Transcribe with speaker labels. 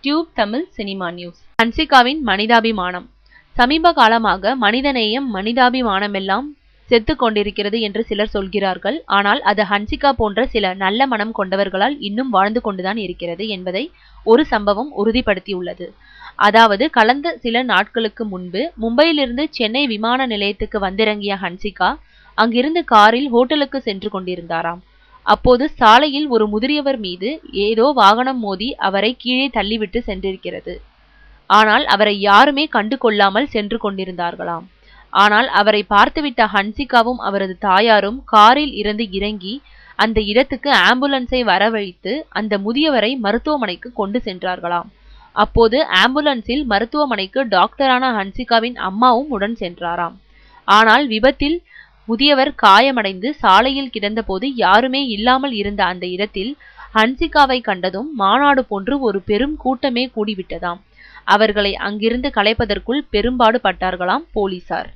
Speaker 1: Tube Tamil cinema news. ஹன்சிகாவின் மனிதாபிமானம். சமீப காலமாக மனிதநேயம் மனிதாபிமானம் எல்லாம் செத்து கொண்டிருக்கிறது என்று சிலர் சொல்கிறார்கள். ஆனால் அது ஹன்சிகா போன்ற சில நல்ல மனம் கொண்டவர்களால் இன்னும் வாழ்ந்து கொண்டுதான் இருக்கிறது என்பதை ஒரு சம்பவம் உறுதிப்படுத்தியுள்ளது. அதாவது கடந்த சில நாட்களுக்கு முன்பு மும்பையிலிருந்து சென்னை விமான நிலையத்துக்கு வந்திறங்கிய ஹன்சிகா அங்கிருந்து காரில் ஹோட்டலுக்கு சென்று கொண்டிருந்தாராம். அப்போது சாலையில் ஒரு முதியவர் மீது ஏதோ வாகனம் மோதி அவரை கீழே தள்ளிவிட்டு சென்றிருக்கிறது. ஆனால் அவரை யாருமே கண்டு கொள்ளாமல் சென்று கொண்டிருந்தார்களாம். ஆனால் அவரை பார்த்துவிட்ட ஹன்சிகாவும் அவரது தாயாரும் காரில் இருந்து இறங்கி அந்த இடத்துக்கு ஆம்புலன்ஸை வரவழைத்து அந்த முதியவரை மருத்துவமனைக்கு கொண்டு சென்றார்களாம். அப்போது ஆம்புலன்ஸில் மருத்துவமனைக்கு டாக்டரான ஹன்சிகாவின் அம்மாவும் உடன் சென்றாராம். ஆனால் விபத்தில் முதியவர் காயமடைந்து சாலையில் கிடந்தபோது யாருமே இல்லாமல் இருந்த அந்த இடத்தில் ஹன்சிகாவை கண்டதும் மாநாடு போன்று ஒரு பெரும் கூட்டமே கூடிவிட்டதாம். அவர்களை அங்கிருந்து கலைப்பதற்குள் பெரும்பாடு பட்டார்களாம் போலீசார்.